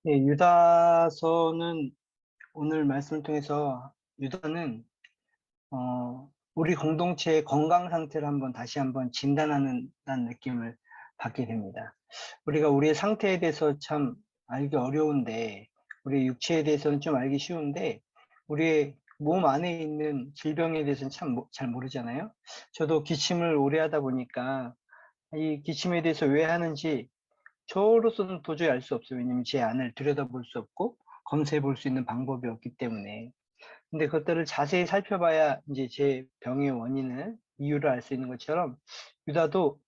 예, 유다서는 오늘 말씀을 통해서 유다는 우리 공동체의 건강 상태를 다시 한번 진단하는 느낌을 받게 됩니다. 우리가 우리의 상태에 대해서 참 알기 어려운데, 우리의 육체에 대해서는 좀 알기 쉬운데, 우리의 몸 안에 있는 질병에 대해서는 참 잘 모르잖아요. 저도 기침을 오래 하다 보니까 이 기침에 대해서 왜 하는지 저로서는 도저히 알 수 없어요. 왜냐면 제 안을 들여다볼 수 없고 검사해 볼 수 있는 방법이 없기 때문에. 근데 그것들을 자세히 살펴봐야 이제 제 병의 원인을, 이유를 알 수 있는 것처럼 유다도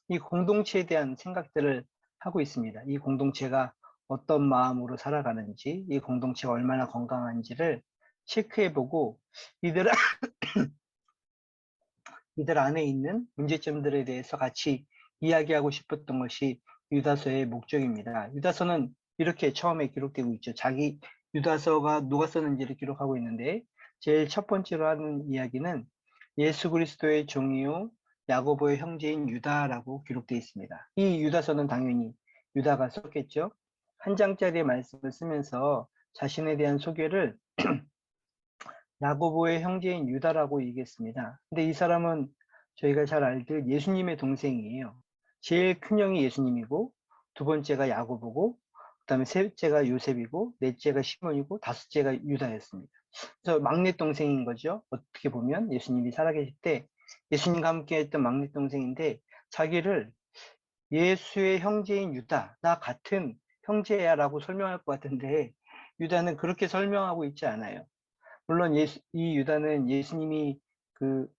이 공동체에 대한 생각들을 하고 있습니다. 이 공동체가 어떤 마음으로 살아가는지, 이 공동체가 얼마나 건강한지를 체크해 보고 이들 이들 안에 있는 문제점들에 대해서 같이 이야기하고 싶었던 것이 유다서의 목적입니다. 유다서는 이렇게 처음에 기록되고 있죠. 유다서가 누가 썼는지를 기록하고 있는데, 제일 첫 번째로 하는 이야기는 예수 그리스도의 종이요 야고보의 형제인 유다라고 기록되어 있습니다. 이 유다서는 당연히 유다가 썼겠죠. 한 장짜리의 말씀을 쓰면서 자신에 대한 소개를 야고보의 형제인 유다라고 얘기했습니다. 근데 이 사람은 저희가 잘 알듯 예수님의 동생이에요. 제일 큰 형이 예수님이고, 두 번째가 야고보고, 그다음에 셋째가 요셉이고, 넷째가 시몬이고, 다섯째가 유다였습니다. 그래서 막내 동생인 거죠. 어떻게 보면 예수님이 살아계실 때 예수님과 함께 했던 막내 동생인데, 자기를 예수의 형제인 유다, 나 같은 형제야라고 설명할 것 같은데, 유다는 그렇게 설명하고 있지 않아요. 물론 이 유다는 예수님이 그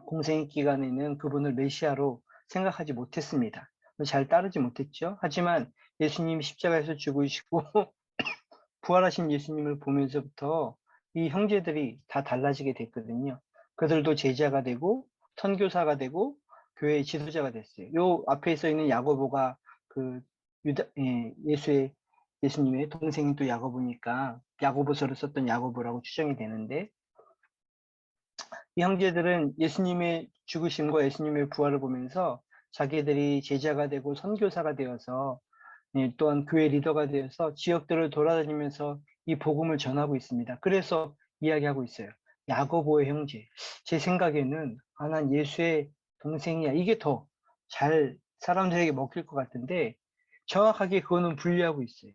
공생 기간에는 그분을 메시아로 생각하지 못했습니다. 잘 따르지 못했죠. 하지만 예수님이 십자가에서 죽으시고 부활하신 예수님을 보면서부터 이 형제들이 다 달라지게 됐거든요. 그들도 제자가 되고 선교사가 되고 교회의 지도자가 됐어요. 요 앞에 서 있는 야고보가 그 예수님의 동생이 또 야고보니까 야고보서를 썼던 야고보라고 추정이 되는데, 이 형제들은 예수님의 죽으심과 예수님의 부활을 보면서 자기들이 제자가 되고 선교사가 되어서, 또한 교회 리더가 되어서 지역들을 돌아다니면서 이 복음을 전하고 있습니다. 그래서 이야기하고 있어요. 야고보의 형제. 제 생각에는 난 예수의 동생이야. 이게 더 잘 사람들에게 먹힐 것 같은데, 정확하게 그거는 분리하고 있어요.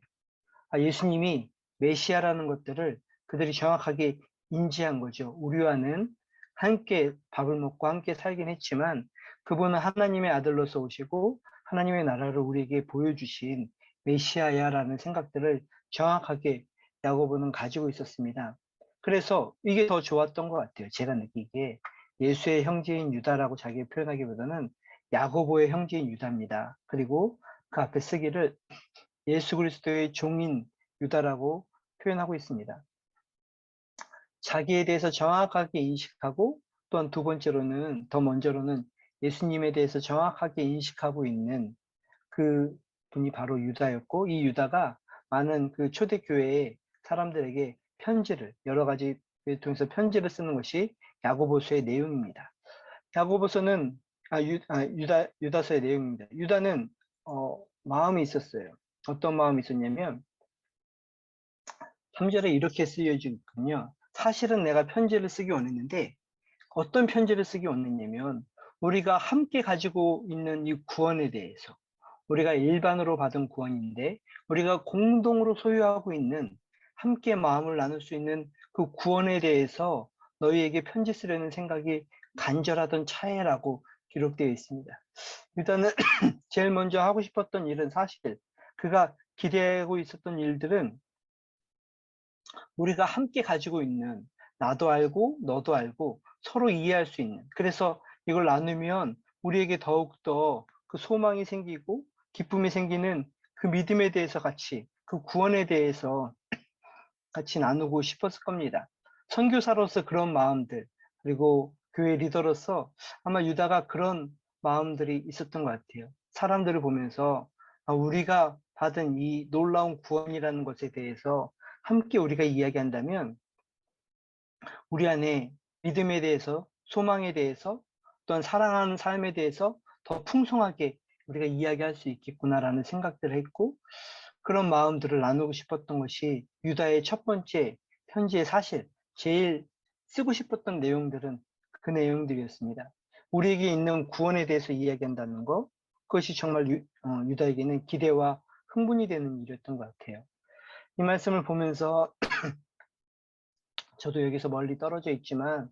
예수님이 메시아라는 것들을 그들이 정확하게 인지한 거죠. 우리와는 함께 밥을 먹고 함께 살긴 했지만 그분은 하나님의 아들로서 오시고 하나님의 나라를 우리에게 보여주신 메시아야라는 생각들을 정확하게 야고보는 가지고 있었습니다. 그래서 이게 더 좋았던 것 같아요. 제가 느끼기에 예수의 형제인 유다라고 자기가 표현하기보다는 야고보의 형제인 유다입니다. 그리고 그 앞에 쓰기를 예수 그리스도의 종인 유다라고 표현하고 있습니다. 자기에 대해서 정확하게 인식하고, 또한 두 번째로는, 더 먼저로는 예수님에 대해서 정확하게 인식하고 있는 그 분이 바로 유다였고, 이 유다가 많은 그 초대교회의 사람들에게 여러 가지 통해서 편지를 쓰는 것이 야고보서의 내용입니다. 야고보서는 유다서의 내용입니다. 유다는 마음이 있었어요. 어떤 마음이 있었냐면 3절에 이렇게 쓰여져 있군요. 사실은 내가 편지를 쓰기 원했는데, 어떤 편지를 쓰기 원했냐면 우리가 함께 가지고 있는 이 구원에 대해서, 우리가 일반으로 받은 구원인데 우리가 공동으로 소유하고 있는, 함께 마음을 나눌 수 있는 그 구원에 대해서 너희에게 편지 쓰려는 생각이 간절하던 차에라고 기록되어 있습니다. 일단은 제일 먼저 하고 싶었던 일은, 사실 그가 기대하고 있었던 일들은 우리가 함께 가지고 있는, 나도 알고 너도 알고 서로 이해할 수 있는, 그래서 이걸 나누면 우리에게 더욱더 그 소망이 생기고 기쁨이 생기는 그 믿음에 대해서 같이, 그 구원에 대해서 같이 나누고 싶었을 겁니다. 선교사로서 그런 마음들, 그리고 교회 리더로서 아마 유다가 그런 마음들이 있었던 것 같아요. 사람들을 보면서 우리가 받은 이 놀라운 구원이라는 것에 대해서 함께 우리가 이야기한다면 우리 안에 믿음에 대해서, 소망에 대해서, 또한 사랑하는 삶에 대해서 더 풍성하게 우리가 이야기할 수 있겠구나라는 생각들을 했고, 그런 마음들을 나누고 싶었던 것이 유다의 첫 번째 편지의 사실, 제일 쓰고 싶었던 내용들은 그 내용들이었습니다. 우리에게 있는 구원에 대해서 이야기한다는 것, 그것이 정말 유다에게는 기대와 흥분이 되는 일이었던 것 같아요. 이 말씀을 보면서 저도 여기서 멀리 떨어져 있지만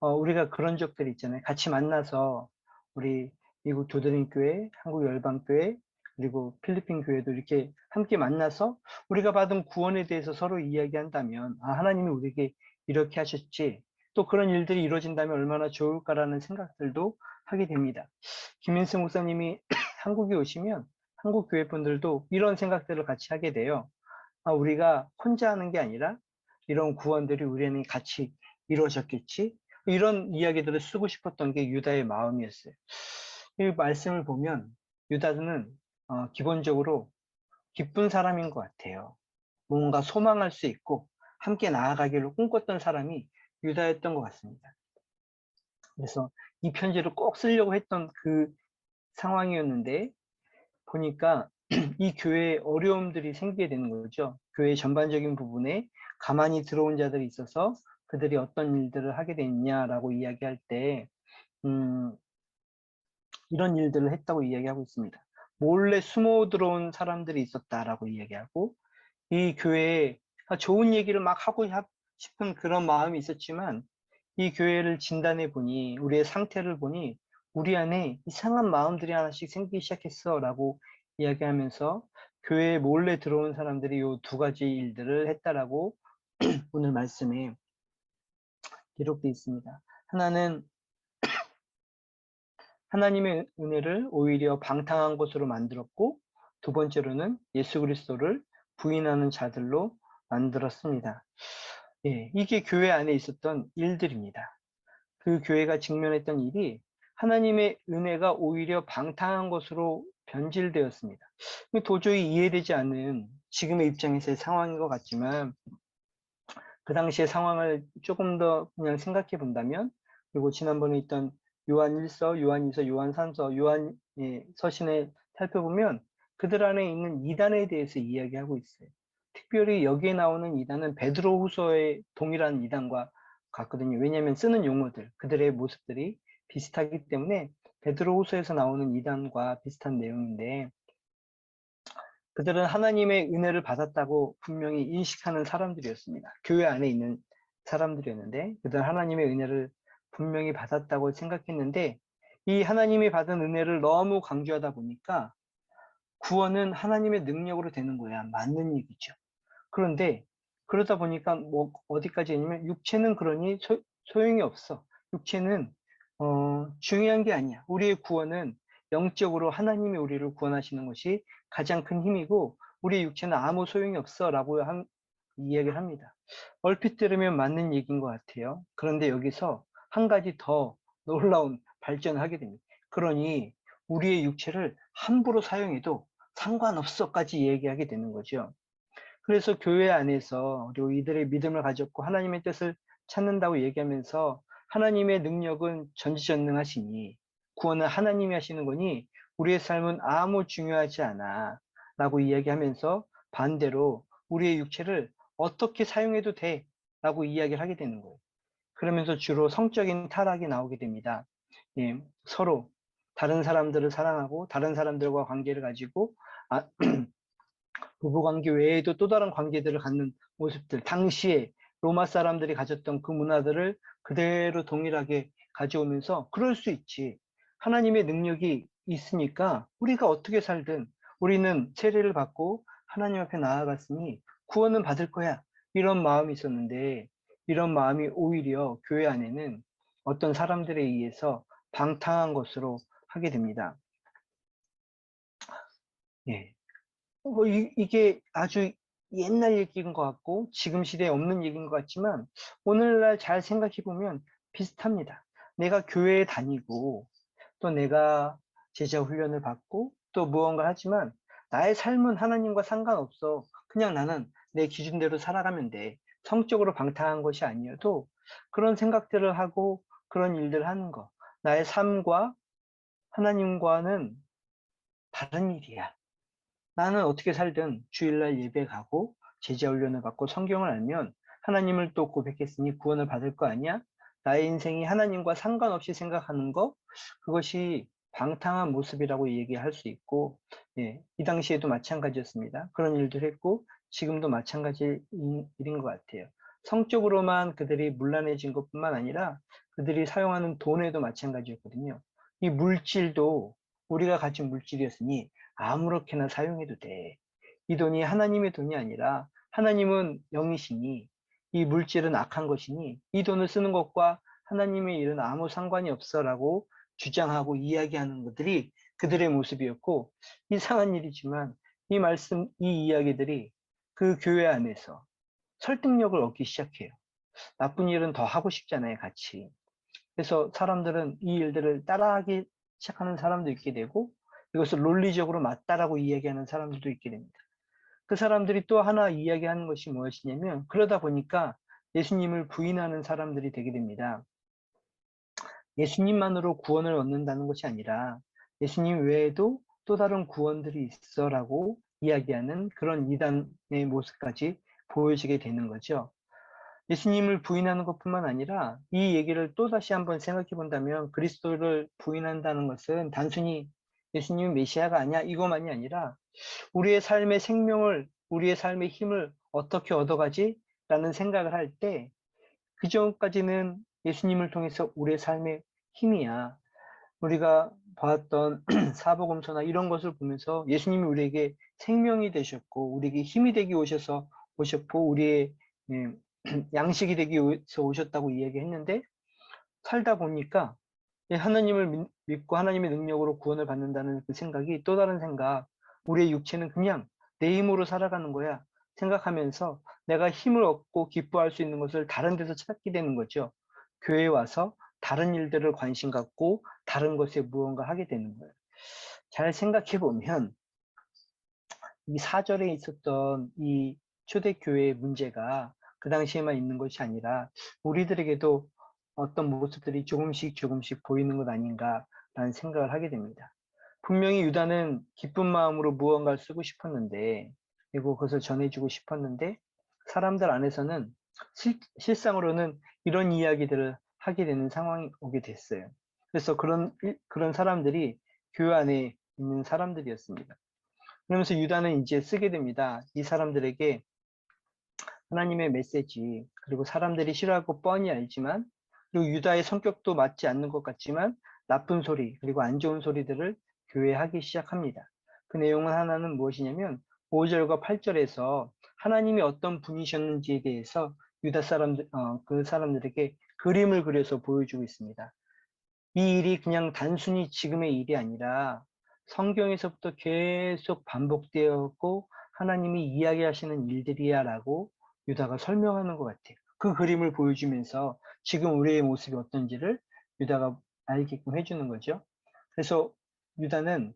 우리가 그런 적들이 있잖아요. 같이 만나서 우리 미국 도드림 교회, 한국 열방 교회, 그리고 필리핀 교회도 이렇게 함께 만나서 우리가 받은 구원에 대해서 서로 이야기한다면, 아, 하나님이 우리에게 이렇게 하셨지. 또 그런 일들이 이루어진다면 얼마나 좋을까라는 생각들도 하게 됩니다. 김인승 목사님이 한국에 오시면 한국 교회 분들도 이런 생각들을 같이 하게 돼요. 아, 우리가 혼자 하는 게 아니라 이런 구원들이 우리는 같이 이루어졌겠지? 이런 이야기들을 쓰고 싶었던 게 유다의 마음이었어요. 이 말씀을 보면 유다는 기본적으로 기쁜 사람인 것 같아요. 뭔가 소망할 수 있고 함께 나아가기를 꿈꿨던 사람이 유다였던 것 같습니다. 그래서 이 편지를 꼭 쓰려고 했던 그 상황이었는데 보니까 이 교회에 어려움들이 생기게 되는 거죠. 교회 전반적인 부분에 가만히 들어온 자들이 있어서 그들이 어떤 일들을 하게 됐냐라고 이야기할 때 음, 이런 일들을 했다고 이야기하고 있습니다. 몰래 숨어 들어온 사람들이 있었다라고 이야기하고, 이 교회에 좋은 얘기를 막 하고 싶은 그런 마음이 있었지만 이 교회를 진단해 보니, 우리의 상태를 보니 우리 안에 이상한 마음들이 하나씩 생기기 시작했어 라고 이야기하면서 교회에 몰래 들어온 사람들이 요 두 가지 일들을 했다라고 오늘 말씀에 기록되어 있습니다. 하나는 하나님의 은혜를 오히려 방탕한 것으로 만들었고, 두 번째로는 예수 그리스도를 부인하는 자들로 만들었습니다. 예, 이게 교회 안에 있었던 일들입니다. 그 교회가 직면했던 일이 하나님의 은혜가 오히려 방탕한 것으로 변질되었습니다. 도저히 이해되지 않는 지금의 입장에서의 상황인 것 같지만, 그 당시의 상황을 조금 더 그냥 생각해 본다면, 그리고 지난번에 있던 요한 1서, 요한 2서, 요한 3서, 요한 서신에 살펴보면 그들 안에 있는 이단에 대해서 이야기하고 있어요. 특별히 여기에 나오는 이단은 베드로 후서의 동일한 이단과 같거든요. 왜냐하면 쓰는 용어들, 그들의 모습들이 비슷하기 때문에 베드로 후서에서 나오는 이단과 비슷한 내용인데, 그들은 하나님의 은혜를 받았다고 분명히 인식하는 사람들이었습니다. 교회 안에 있는 사람들이었는데 그들은 하나님의 은혜를 분명히 받았다고 생각했는데, 이 하나님이 받은 은혜를 너무 강조하다 보니까 구원은 하나님의 능력으로 되는 거야. 맞는 얘기죠. 그런데 그러다 보니까 뭐 어디까지 했냐면, 육체는 그러니 소용이 없어. 육체는 중요한 게 아니야. 우리의 구원은 영적으로 하나님이 우리를 구원하시는 것이 가장 큰 힘이고 우리의 육체는 아무 소용이 없어 라고 이야기를 합니다. 얼핏 들으면 맞는 얘기인 것 같아요. 그런데 여기서 한 가지 더 놀라운 발전을 하게 됩니다. 그러니 우리의 육체를 함부로 사용해도 상관없어까지 얘기하게 되는 거죠. 그래서 교회 안에서 그리고 이들의 믿음을 가졌고 하나님의 뜻을 찾는다고 얘기하면서, 하나님의 능력은 전지전능하시니 구원은 하나님이 하시는 거니 우리의 삶은 아무 중요하지 않아 라고 이야기하면서, 반대로 우리의 육체를 어떻게 사용해도 돼 라고 이야기를 하게 되는 거예요. 그러면서 주로 성적인 타락이 나오게 됩니다. 예, 서로 다른 사람들을 사랑하고 다른 사람들과 관계를 가지고 부부관계 외에도 또 다른 관계들을 갖는 모습들, 당시에 로마 사람들이 가졌던 그 문화들을 그대로 동일하게 가져오면서, 그럴 수 있지. 하나님의 능력이 있으니까 우리가 어떻게 살든 우리는 세례를 받고 하나님 앞에 나아갔으니 구원은 받을 거야. 이런 마음이 있었는데, 이런 마음이 오히려 교회 안에는 어떤 사람들에 의해서 방탕한 것으로 하게 됩니다. 예. 이게 아주 옛날 얘기인 것 같고 지금 시대에 없는 얘기인 것 같지만 오늘날 잘 생각해 보면 비슷합니다. 내가 교회에 다니고 또 내가 제자 훈련을 받고 또 무언가 하지만 나의 삶은 하나님과 상관없어. 그냥 나는 내 기준대로 살아가면 돼. 성적으로 방탕한 것이 아니어도 그런 생각들을 하고 그런 일들을 하는 거. 나의 삶과 하나님과는 다른 일이야. 나는 어떻게 살든 주일날 예배 가고 제자 훈련을 받고 성경을 알면 하나님을 또 고백했으니 구원을 받을 거 아니야? 나의 인생이 하나님과 상관없이 생각하는 거, 그것이 방탕한 모습이라고 얘기할 수 있고, 예, 이 당시에도 마찬가지였습니다. 그런 일도 했고 지금도 마찬가지 일인 것 같아요. 성적으로만 그들이 문란해진 것뿐만 아니라 그들이 사용하는 돈에도 마찬가지였거든요. 이 물질도 우리가 가진 물질이었으니 아무렇게나 사용해도 돼. 이 돈이 하나님의 돈이 아니라 하나님은 영이시니 이 물질은 악한 것이니 이 돈을 쓰는 것과 하나님의 일은 아무 상관이 없어라고 주장하고 이야기하는 것들이 그들의 모습이었고, 이상한 일이지만 이 이야기들이 그 교회 안에서 설득력을 얻기 시작해요. 나쁜 일은 더 하고 싶잖아요, 같이. 그래서 사람들은 이 일들을 따라하기 시작하는 사람도 있게 되고, 이것을 논리적으로 맞다라고 이야기하는 사람들도 있게 됩니다. 그 사람들이 또 하나 이야기하는 것이 무엇이냐면, 그러다 보니까 예수님을 부인하는 사람들이 되게 됩니다. 예수님만으로 구원을 얻는다는 것이 아니라 예수님 외에도 또 다른 구원들이 있어라고 이야기하는 그런 이단의 모습까지 보여지게 되는 거죠. 예수님을 부인하는 것뿐만 아니라 이 얘기를 또다시 한번 생각해 본다면, 그리스도를 부인한다는 것은 단순히 예수님은 메시아가 아니야 이것만이 아니라 우리의 삶의 생명을, 우리의 삶의 힘을 어떻게 얻어가지? 라는 생각을 할 때, 그전까지는 예수님을 통해서 우리의 삶의 힘이야. 우리가 봤던 사복음서나 이런 것을 보면서 예수님이 우리에게 생명이 되셨고 우리에게 힘이 되기 오셨고 우리의 예, 양식이 되기 위해서 오셨다고 이야기했는데, 살다 보니까 하나님을 믿고 하나님의 능력으로 구원을 받는다는 그 생각이 또 다른 생각, 우리의 육체는 그냥 내 힘으로 살아가는 거야 생각하면서 내가 힘을 얻고 기뻐할 수 있는 것을 다른 데서 찾게 되는 거죠. 교회에 와서 다른 일들을 관심 갖고 다른 것에 무언가 하게 되는 거예요. 잘 생각해 보면 이 사절에 있었던 이 초대교회의 문제가 그 당시에만 있는 것이 아니라 우리들에게도 어떤 모습들이 조금씩 보이는 것 아닌가라는 생각을 하게 됩니다. 분명히 유다는 기쁜 마음으로 무언가를 쓰고 싶었는데, 그리고 그것을 전해주고 싶었는데, 사람들 안에서는 실상으로는 이런 이야기들을 하게 되는 상황이 오게 됐어요. 그래서 그런 사람들이 교회 안에 있는 사람들이었습니다. 그러면서 유다는 이제 쓰게 됩니다. 이 사람들에게 하나님의 메시지, 그리고 사람들이 싫어하고 뻔히 알지만, 그리고 유다의 성격도 맞지 않는 것 같지만 나쁜 소리, 그리고 안 좋은 소리들을 교회에 하기 시작합니다. 그 내용은 하나는 무엇이냐면 5절과 8절에서 하나님이 어떤 분이셨는지에 대해서 그 사람들에게 그림을 그려서 보여주고 있습니다. 이 일이 그냥 단순히 지금의 일이 아니라 성경에서부터 계속 반복되었고 하나님이 이야기하시는 일들이야라고 유다가 설명하는 것 같아요. 그 그림을 보여주면서 지금 우리의 모습이 어떤지를 유다가 알게끔 해주는 거죠. 그래서 유다는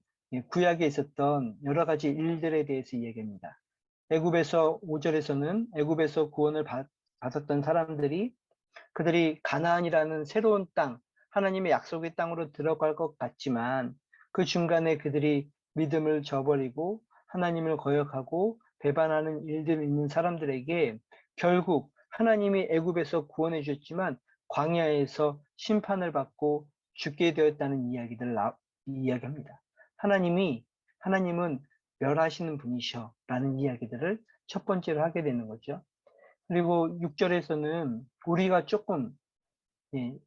구약에 있었던 여러 가지 일들에 대해서 이야기합니다. 애굽에서 5절에서는 애굽에서 구원을 받았던 사람들이, 그들이 가나안이라는 새로운 땅, 하나님의 약속의 땅으로 들어갈 것 같지만 그 중간에 그들이 믿음을 저버리고 하나님을 거역하고 배반하는 일들이 있는 사람들에게 결국 하나님이 애굽에서 구원해 주셨지만 광야에서 심판을 받고 죽게 되었다는 이야기들을 이야기합니다. 하나님은 멸하시는 분이셔라는 이야기들을 첫 번째로 하게 되는 거죠. 그리고 6절에서는 우리가 조금,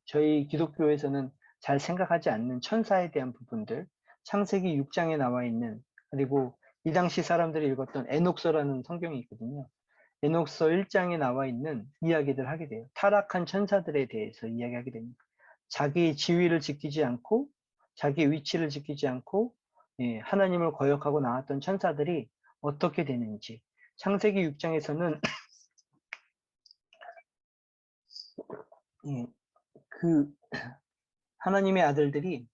저희 기독교에서는 잘 생각하지 않는 천사에 대한 부분들, 창세기 6장에 나와 있는, 그리고 이 당시 사람들이 읽었던 에녹서라는 성경이 있거든요. 에녹서 1장에 나와 있는 이야기들 하게 돼요. 타락한 천사들에 대해서 이야기하게 됩니다. 자기 지위를 지키지 않고 자기 위치를 지키지 않고 하나님을 거역하고 나왔던 천사들이 어떻게 되는지, 창세기 6장에서는 그 하나님의 아들들이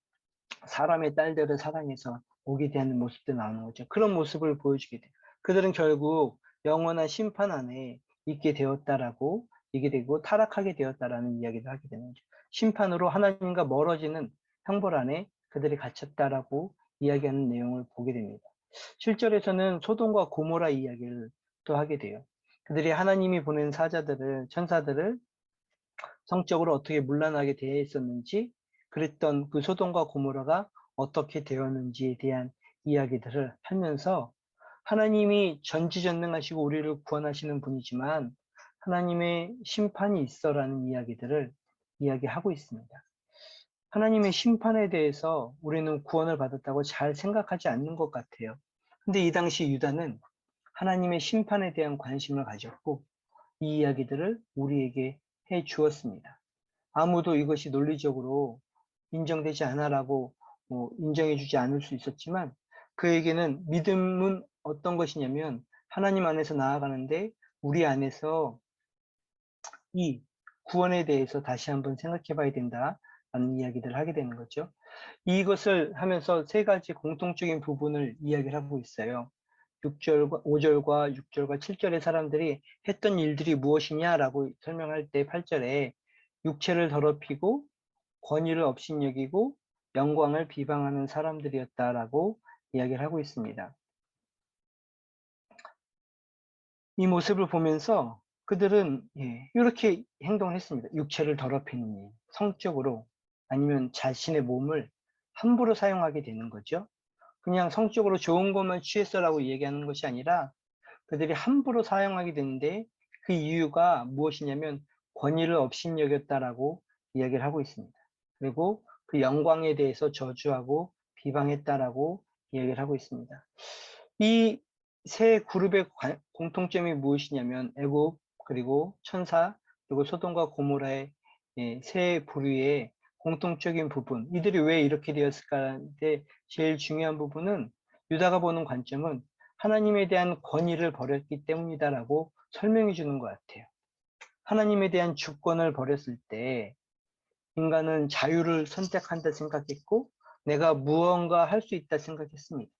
사람의 딸들을 사랑해서 오게 되는 모습도 나오는 거죠. 그런 모습을 보여주게 돼요. 그들은 결국 영원한 심판 안에 있게 되었다라고 얘기 되고 타락하게 되었다라는 이야기를 하게 되는 거죠. 심판으로 하나님과 멀어지는 형벌 안에 그들이 갇혔다라고 이야기하는 내용을 보게 됩니다. 7절에서는 소돔과 고모라 이야기를 또 하게 돼요. 그들이 하나님이 보낸 천사들을 성적으로 어떻게 문란하게 대했었는지, 그랬던 그 소돔과 고모라가 어떻게 되었는지에 대한 이야기들을 하면서 하나님이 전지전능하시고 우리를 구원하시는 분이지만 하나님의 심판이 있어라는 이야기들을 이야기하고 있습니다. 하나님의 심판에 대해서 우리는 구원을 받았다고 잘 생각하지 않는 것 같아요. 근데 이 당시 유다는 하나님의 심판에 대한 관심을 가졌고 이 이야기들을 우리에게 해 주었습니다. 아무도 이것이 논리적으로 인정되지 않아라고 인정해 주지 않을 수 있었지만 그에게는 믿음은 어떤 것이냐면 하나님 안에서 나아가는데 우리 안에서 이 구원에 대해서 다시 한번 생각해 봐야 된다라는 이야기들을 하게 되는 거죠. 이것을 하면서 세 가지 공통적인 부분을 이야기를 하고 있어요. 5절과 6절과 7절의 사람들이 했던 일들이 무엇이냐라고 설명할 때 8절에 육체를 더럽히고 권위를 업신여기고 영광을 비방하는 사람들이었다라고 이야기를 하고 있습니다. 이 모습을 보면서 그들은 이렇게 행동을 했습니다. 육체를 더럽히는 일, 성적으로 아니면 자신의 몸을 함부로 사용하게 되는 거죠. 그냥 성적으로 좋은 것만 취했어라고 얘기하는 것이 아니라 그들이 함부로 사용하게 되는데 그 이유가 무엇이냐면 권위를 업신여겼다라고 이야기를 하고 있습니다. 그리고 그 영광에 대해서 저주하고 비방했다라고 이야기를 하고 있습니다. 이 세 그룹의 공통점이 무엇이냐면 애굽 그리고 천사 그리고 소돔과 고모라의 세 부류의 공통적인 부분, 이들이 왜 이렇게 되었을까 하는데 제일 중요한 부분은 유다가 보는 관점은 하나님에 대한 권위를 버렸기 때문이다라고 설명해 주는 것 같아요. 하나님에 대한 주권을 버렸을 때 인간은 자유를 선택한다 생각했고 내가 무언가 할 수 있다 생각했습니다.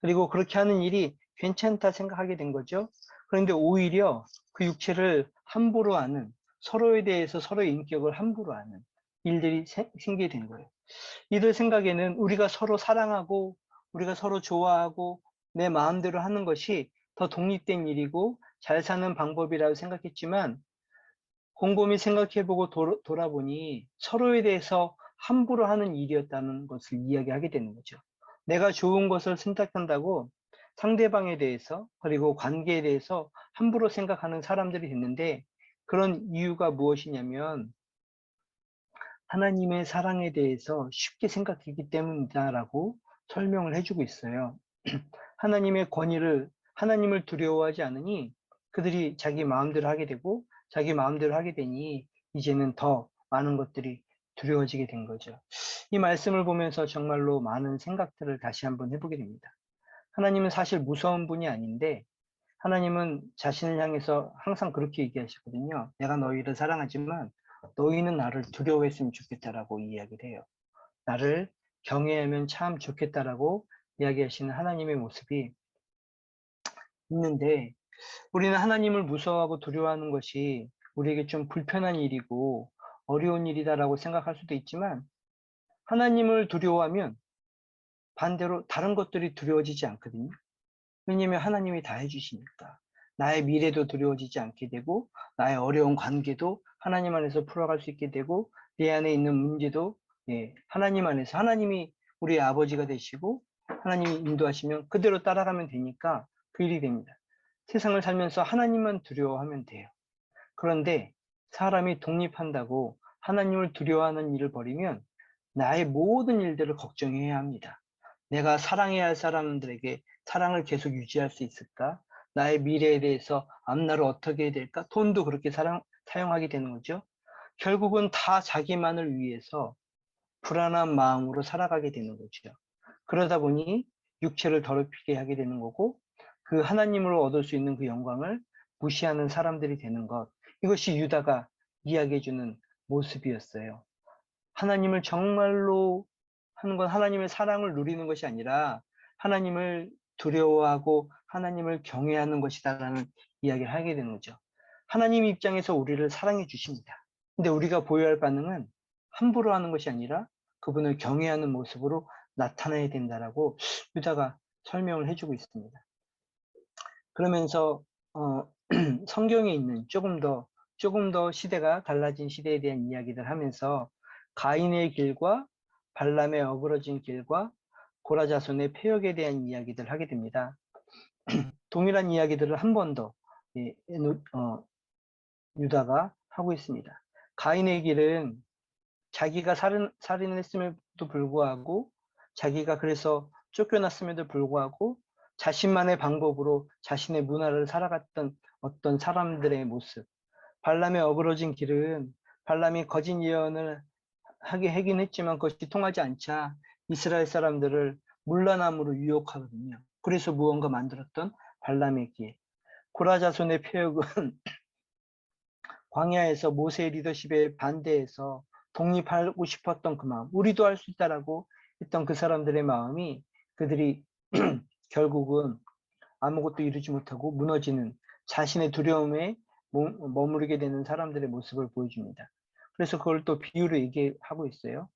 그리고 그렇게 하는 일이 괜찮다 생각하게 된 거죠. 그런데 오히려 그 육체를 함부로 하는, 서로에 대해서 서로의 인격을 함부로 하는 일들이 생기게 된 거예요. 이들 생각에는 우리가 서로 사랑하고 우리가 서로 좋아하고 내 마음대로 하는 것이 더 독립된 일이고 잘 사는 방법이라고 생각했지만 곰곰이 생각해보고 돌아보니 서로에 대해서 함부로 하는 일이었다는 것을 이야기하게 되는 거죠. 내가 좋은 것을 선택한다고 상대방에 대해서 그리고 관계에 대해서 함부로 생각하는 사람들이 됐는데 그런 이유가 무엇이냐면 하나님의 사랑에 대해서 쉽게 생각했기 때문이다라고 설명을 해주고 있어요. 하나님의 권위를, 하나님을 두려워하지 않으니 그들이 자기 마음대로 하게 되고 자기 마음대로 하게 되니 이제는 더 많은 것들이 두려워지게 된 거죠. 이 말씀을 보면서 정말로 많은 생각들을 다시 한번 해보게 됩니다. 하나님은 사실 무서운 분이 아닌데 하나님은 자신을 향해서 항상 그렇게 얘기하시거든요. 내가 너희를 사랑하지만 너희는 나를 두려워했으면 좋겠다라고 이야기를 해요. 나를 경외하면 참 좋겠다라고 이야기하시는 하나님의 모습이 있는데 우리는 하나님을 무서워하고 두려워하는 것이 우리에게 좀 불편한 일이고 어려운 일이다라고 생각할 수도 있지만 하나님을 두려워하면 반대로 다른 것들이 두려워지지 않거든요. 왜냐하면 하나님이 다 해주시니까. 나의 미래도 두려워지지 않게 되고 나의 어려운 관계도 하나님 안에서 풀어갈 수 있게 되고 내 안에 있는 문제도 하나님 안에서 하나님이 우리의 아버지가 되시고 하나님이 인도하시면 그대로 따라가면 되니까 그 일이 됩니다. 세상을 살면서 하나님만 두려워하면 돼요. 그런데 사람이 독립한다고 하나님을 두려워하는 일을 벌이면 나의 모든 일들을 걱정해야 합니다. 내가 사랑해야 할 사람들에게 사랑을 계속 유지할 수 있을까? 나의 미래에 대해서 앞날을 어떻게 해야 될까? 돈도 그렇게 사용하게 되는 거죠. 결국은 다 자기만을 위해서 불안한 마음으로 살아가게 되는 거죠. 그러다 보니 육체를 더럽히게 하게 되는 거고 그 하나님으로 얻을 수 있는 그 영광을 무시하는 사람들이 되는 것. 이것이 유다가 이야기해주는 모습이었어요. 하나님을 정말로 하는 건 하나님의 사랑을 누리는 것이 아니라 하나님을 두려워하고 하나님을 경외하는 것이다라는 이야기를 하게 되는 거죠. 하나님 입장에서 우리를 사랑해 주십니다. 근데 우리가 보여야 할 반응은 함부로 하는 것이 아니라 그분을 경외하는 모습으로 나타나야 된다라고 유다가 설명을 해주고 있습니다. 그러면서 성경에 있는 조금 더 시대가 달라진 시대에 대한 이야기를 하면서 가인의 길과 발람의 어그러진 길과 고라 자손의 패역에 대한 이야기를 하게 됩니다. 동일한 이야기들을 한 번 더 유다가 하고 있습니다. 가인의 길은 자기가 살인을 했음에도 불구하고, 자기가 그래서 쫓겨났음에도 불구하고 자신만의 방법으로 자신의 문화를 살아갔던 어떤 사람들의 모습. 발람의 어그러진 길은 발람이 거짓 예언을 하긴 했지만 그것이 통하지 않자 이스라엘 사람들을 물라남으로 유혹하거든요. 그래서 무언가 만들었던 발람의 길. 고라 자손의 표역은 광야에서 모세의 리더십에 반대해서 독립하고 싶었던 그 마음, 우리도 할 수 있다라고 했던 그 사람들의 마음이 그들이 결국은 아무것도 이루지 못하고 무너지는 자신의 두려움에 머무르게 되는 사람들의 모습을 보여줍니다. 그래서 그걸 또 비유로 얘기하고 있어요.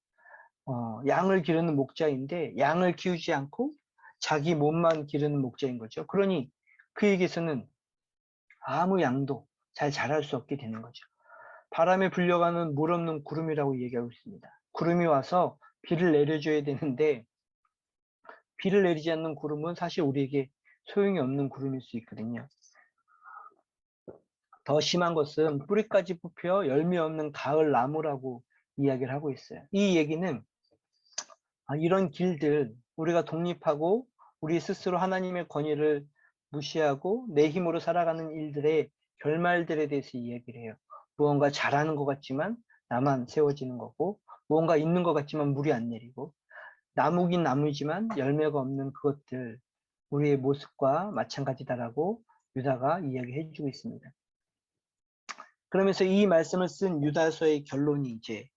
양을 기르는 목자인데 양을 키우지 않고 자기 몸만 기르는 목자인 거죠. 그러니 그에게서는 아무 양도 잘 자랄 수 없게 되는 거죠. 바람에 불려가는 물 없는 구름이라고 얘기하고 있습니다. 구름이 와서 비를 내려줘야 되는데 비를 내리지 않는 구름은 사실 우리에게 소용이 없는 구름일 수 있거든요. 더 심한 것은 뿌리까지 뽑혀 열매 없는 가을 나무라고 이야기를 하고 있어요. 이 얘기는 이런 길들, 우리가 독립하고 우리 스스로 하나님의 권위를 무시하고 내 힘으로 살아가는 일들의 결말들에 대해서 이야기를 해요. 무언가 잘하는 것 같지만 나만 세워지는 거고, 무언가 있는 것 같지만 물이 안 내리고, 나무긴 나무지만 열매가 없는 그것들, 우리의 모습과 마찬가지다라고 유다가 이야기해 주고 있습니다. 그러면서 이 말씀을 쓴 유다서의 결론이 이제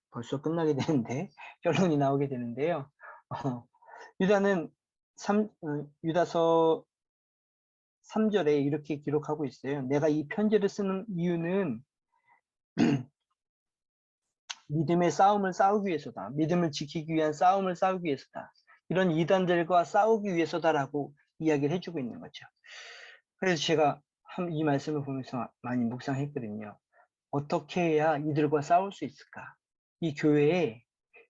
벌써 끝나게 되는데, 결론이 나오게 되는데요. 유다는 유다서 3절에 이렇게 기록하고 있어요. 내가 이 편지를 쓰는 이유는 믿음의 싸움을 싸우기 위해서다. 믿음을 지키기 위한 싸움을 싸우기 위해서다. 이런 이단들과 싸우기 위해서다라고 이야기를 해주고 있는 거죠. 그래서 제가 이 말씀을 보면서 많이 묵상했거든요. 어떻게 해야 이들과 싸울 수 있을까? 이 교회에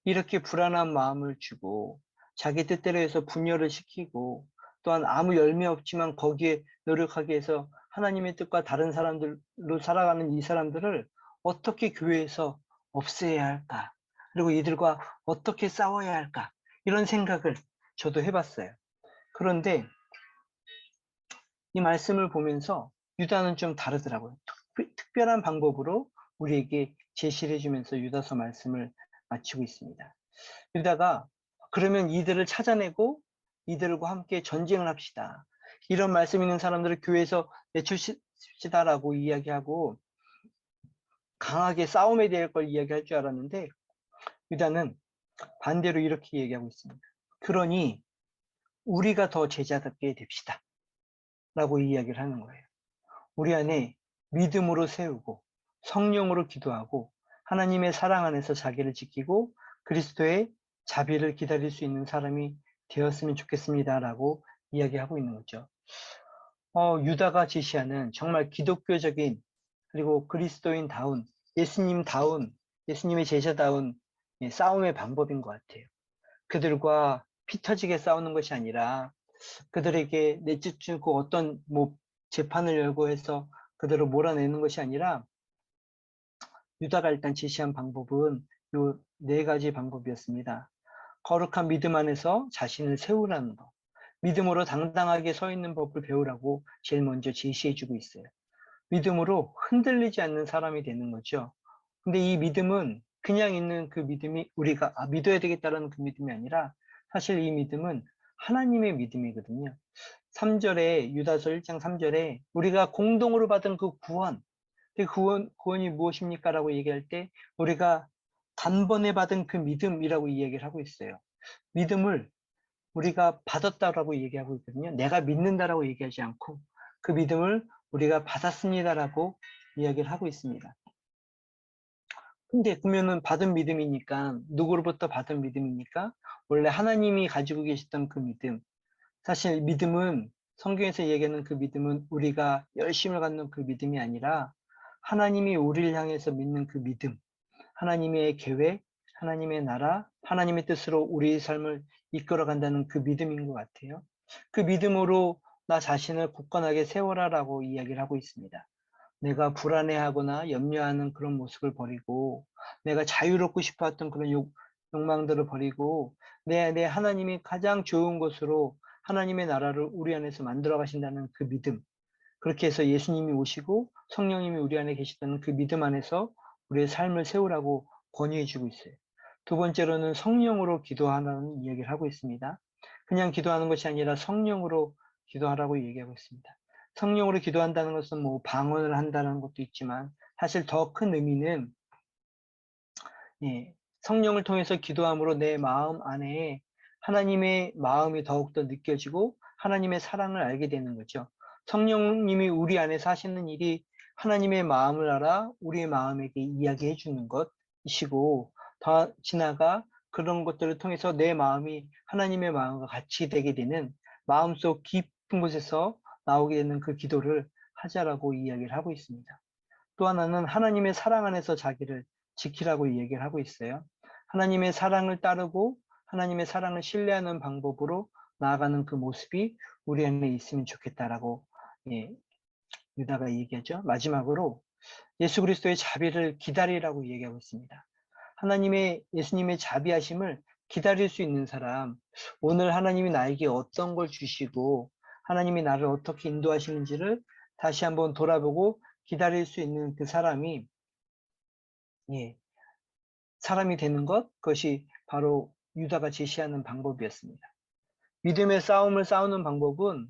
이렇게 불안한 마음을 주고 자기 뜻대로 해서 분열을 시키고 또한 아무 열매 없지만 거기에 노력하게 해서 하나님의 뜻과 다른 사람들로 살아가는 이 사람들을 어떻게 교회에서 없애야 할까? 그리고 이들과 어떻게 싸워야 할까? 이런 생각을 저도 해봤어요. 그런데 이 말씀을 보면서 유다는 좀 다르더라고요. 특별한 방법으로 우리에게 제시를 해주면서 유다서 말씀을 마치고 있습니다. 유다가 그러면 이들을 찾아내고 이들과 함께 전쟁을 합시다. 이런 말씀 있는 사람들을 교회에서 내출시다라고 이야기하고 강하게 싸움에 대할 걸 이야기할 줄 알았는데 유다는 반대로 이렇게 얘기하고 있습니다. 그러니 우리가 더 제자답게 됩시다. 라고 이야기를 하는 거예요. 우리 안에 믿음으로 세우고 성령으로 기도하고 하나님의 사랑 안에서 자기를 지키고 그리스도의 자비를 기다릴 수 있는 사람이 되었으면 좋겠습니다. 라고 이야기하고 있는 거죠. 유다가 제시하는 정말 기독교적인 그리고 그리스도인다운 예수님다운 예수님의 제자다운 싸움의 방법인 것 같아요. 그들과 피 터지게 싸우는 것이 아니라 그들에게 내쫓고 어떤 재판을 열고 해서 그들을 몰아내는 것이 아니라 유다가 일단 제시한 방법은 요 4가지 방법이었습니다. 거룩한 믿음 안에서 자신을 세우라는 것, 믿음으로 당당하게 서 있는 법을 배우라고 제일 먼저 제시해주고 있어요. 믿음으로 흔들리지 않는 사람이 되는 거죠. 근데 이 믿음은 그냥 있는 그 믿음이 우리가 믿어야 되겠다는 그 믿음이 아니라 사실 이 믿음은 하나님의 믿음이거든요. 3절에 유다서 1장 3절에 우리가 공동으로 받은 그 구원, 그 구원이 무엇입니까? 라고 얘기할 때 우리가 단번에 받은 그 믿음이라고 이야기를 하고 있어요. 믿음을 우리가 받았다라고 얘기하고 있거든요. 내가 믿는다라고 얘기하지 않고 그 믿음을 우리가 받았습니다라고 이야기를 하고 있습니다. 근데 그러면은 받은 믿음이니까 누구로부터 받은 믿음이니까 원래 하나님이 가지고 계셨던 그 믿음. 사실 믿음은 성경에서 얘기하는 그 믿음은 우리가 열심을 갖는 그 믿음이 아니라 하나님이 우리를 향해서 믿는 그 믿음. 하나님의 계획, 하나님의 나라, 하나님의 뜻으로 우리의 삶을 이끌어간다는 그 믿음인 것 같아요. 그 믿음으로 나 자신을 굳건하게 세워라라고 이야기를 하고 있습니다. 내가 불안해하거나 염려하는 그런 모습을 버리고 내가 자유롭고 싶어했던 그런 욕망들을 버리고 내 하나님이 가장 좋은 것으로 하나님의 나라를 우리 안에서 만들어 가신다는 그 믿음. 그렇게 해서 예수님이 오시고 성령님이 우리 안에 계시다는 그 믿음 안에서 우리의 삶을 세우라고 권유해 주고 있어요. 두 번째로는 성령으로 기도하라는 이야기를 하고 있습니다. 그냥 기도하는 것이 아니라 성령으로 기도하라고 얘기하고 있습니다. 성령으로 기도한다는 것은 뭐 방언을 한다는 것도 있지만 사실 더 큰 의미는 성령을 통해서 기도함으로 내 마음 안에 하나님의 마음이 더욱더 느껴지고 하나님의 사랑을 알게 되는 거죠. 성령님이 우리 안에서 하시는 일이 하나님의 마음을 알아 우리의 마음에게 이야기해 주는 것이시고 더 지나가 그런 것들을 통해서 내 마음이 하나님의 마음과 같이 되게 되는 마음속 깊은 곳에서 나오게 되는 그 기도를 하자라고 이야기를 하고 있습니다. 또 하나는 하나님의 사랑 안에서 자기를 지키라고 얘기를 하고 있어요. 하나님의 사랑을 따르고 하나님의 사랑을 신뢰하는 방법으로 나아가는 그 모습이 우리 안에 있으면 좋겠다라고 예, 유다가 얘기하죠. 마지막으로 예수 그리스도의 자비를 기다리라고 얘기하고 있습니다. 예수님의 자비하심을 기다릴 수 있는 사람, 오늘 하나님이 나에게 어떤 걸 주시고 하나님이 나를 어떻게 인도하시는지를 다시 한번 돌아보고 기다릴 수 있는 그 사람이 예, 사람이 되는 것, 그것이 바로 유다가 제시하는 방법이었습니다. 믿음의 싸움을 싸우는 방법은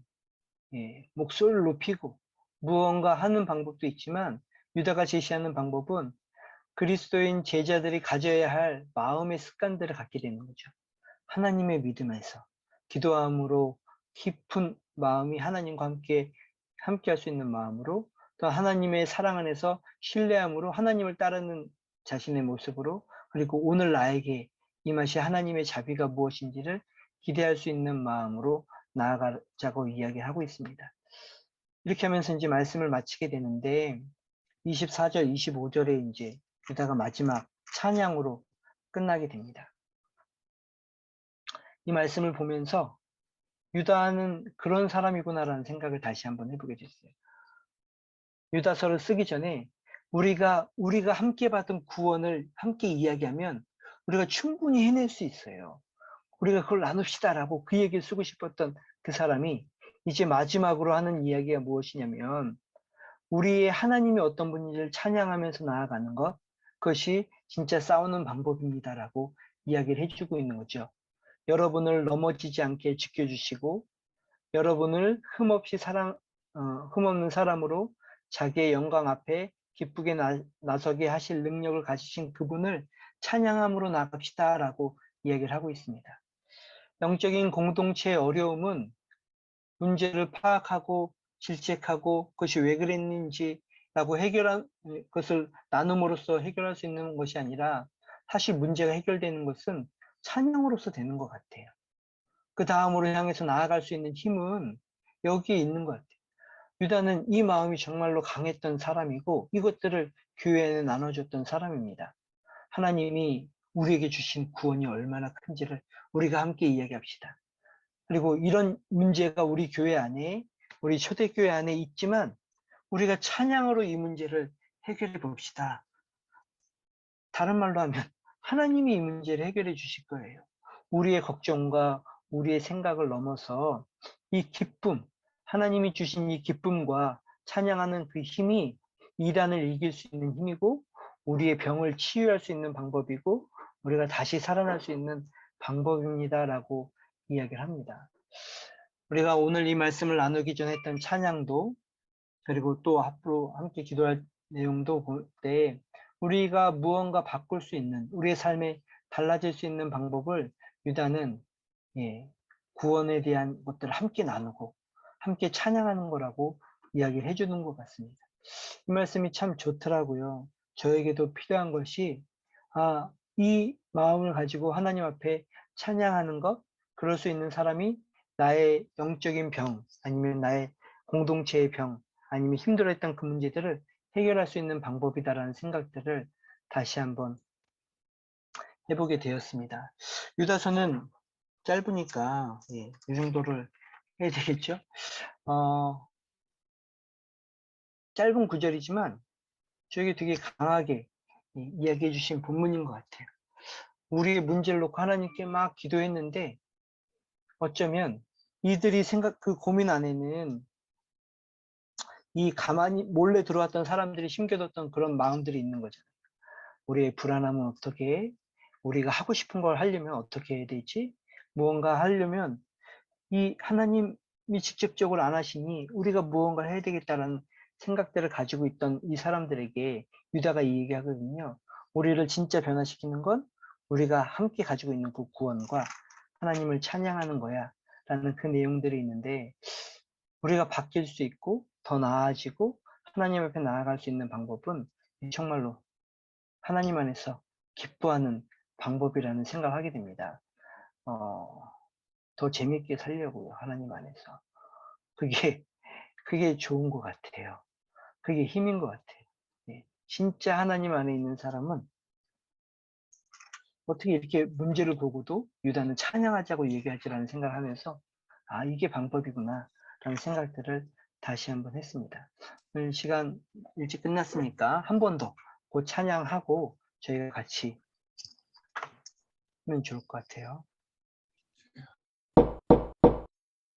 목소리를 높이고 무언가 하는 방법도 있지만 유다가 제시하는 방법은 그리스도인 제자들이 가져야 할 마음의 습관들을 갖게 되는 거죠. 하나님의 믿음 안에서 기도함으로 깊은 마음이 하나님과 함께 할 수 있는 마음으로 또 하나님의 사랑 안에서 신뢰함으로 하나님을 따르는 자신의 모습으로 그리고 오늘 나에게 이 맛이 하나님의 자비가 무엇인지를 기대할 수 있는 마음으로 나아가자고 이야기하고 있습니다. 이렇게 하면서 이제 말씀을 마치게 되는데 24절, 25절에 이제 유다가 마지막 찬양으로 끝나게 됩니다. 이 말씀을 보면서 유다는 그런 사람이구나라는 생각을 다시 한번 해보게 됐어요. 유다서를 쓰기 전에 우리가 함께 받은 구원을 함께 이야기하면 우리가 충분히 해낼 수 있어요. 우리가 그걸 나눕시다라고 그 얘기를 쓰고 싶었던 그 사람이 이제 마지막으로 하는 이야기가 무엇이냐면 우리의 하나님이 어떤 분인지를 찬양하면서 나아가는 것, 그것이 진짜 싸우는 방법입니다라고 이야기를 해주고 있는 거죠. 여러분을 넘어지지 않게 지켜주시고 여러분을 흠없는 사람으로 자기의 영광 앞에 기쁘게 나서게 하실 능력을 가지신 그분을 찬양함으로 나갑시다라고 이야기를 하고 있습니다. 영적인 공동체의 어려움은 문제를 파악하고 질책하고 그것이 왜 그랬는지라고 해결한 것을 나눔으로써 해결할 수 있는 것이 아니라 사실 문제가 해결되는 것은 찬양으로서 되는 것 같아요. 그 다음으로 향해서 나아갈 수 있는 힘은 여기에 있는 것 같아요. 유다는 이 마음이 정말로 강했던 사람이고 이것들을 교회에 나눠줬던 사람입니다. 하나님이 우리에게 주신 구원이 얼마나 큰지를 우리가 함께 이야기합시다. 그리고 이런 문제가 우리 교회 안에, 우리 초대교회 안에 있지만 우리가 찬양으로 이 문제를 해결해 봅시다. 다른 말로 하면 하나님이 이 문제를 해결해 주실 거예요. 우리의 걱정과 우리의 생각을 넘어서 이 기쁨, 하나님이 주신 이 기쁨과 찬양하는 그 힘이 이란을 이길 수 있는 힘이고 우리의 병을 치유할 수 있는 방법이고 우리가 다시 살아날 수 있는 방법입니다라고 이야기를 합니다. 우리가 오늘 이 말씀을 나누기 전에 했던 찬양도 그리고 또 앞으로 함께 기도할 내용도 볼 때 우리가 무언가 바꿀 수 있는 우리의 삶에 달라질 수 있는 방법을 유다는 구원에 대한 것들을 함께 나누고 함께 찬양하는 거라고 이야기를 해주는 것 같습니다. 이 말씀이 참 좋더라고요. 저에게도 필요한 것이 이 마음을 가지고 하나님 앞에 찬양하는 것, 그럴 수 있는 사람이 나의 영적인 병, 아니면 나의 공동체의 병, 아니면 힘들어했던 그 문제들을 해결할 수 있는 방법이다라는 생각들을 다시 한번 해보게 되었습니다. 유다서는 짧으니까 이 정도를 해야 되겠죠? 짧은 구절이지만 저에게 되게 강하게 이야기해 주신 본문인 것 같아요. 우리의 문제를 놓고 하나님께 막 기도했는데 어쩌면 이들이 그 고민 안에는 이 가만히 몰래 들어왔던 사람들이 심겨뒀던 그런 마음들이 있는 거잖아요. 우리의 불안함은 어떻게 해? 우리가 하고 싶은 걸 하려면 어떻게 해야 되지? 무언가 하려면 이 하나님이 직접적으로 안 하시니 우리가 무언가를 해야 되겠다라는 생각들을 가지고 있던 이 사람들에게 유다가 이 얘기하거든요. 우리를 진짜 변화시키는 건 우리가 함께 가지고 있는 그 구원과 하나님을 찬양하는 거야 라는 그 내용들이 있는데, 우리가 바뀔 수 있고 더 나아지고 하나님 앞에 나아갈 수 있는 방법은 정말로 하나님 안에서 기뻐하는 방법이라는 생각을 하게 됩니다. 더 재밌게 살려고요, 하나님 안에서. 그게, 그게 좋은 것 같아요. 그게 힘인 것 같아요. 예. 진짜 하나님 안에 있는 사람은 어떻게 이렇게 문제를 보고도 유다는 찬양하자고 얘기하지라는 생각을 하면서, 이게 방법이구나 라는 생각들을 다시 한번 했습니다. 오늘 시간 일찍 끝났으니까 한 번 더 그 찬양하고 저희가 같이 하면 좋을 것 같아요.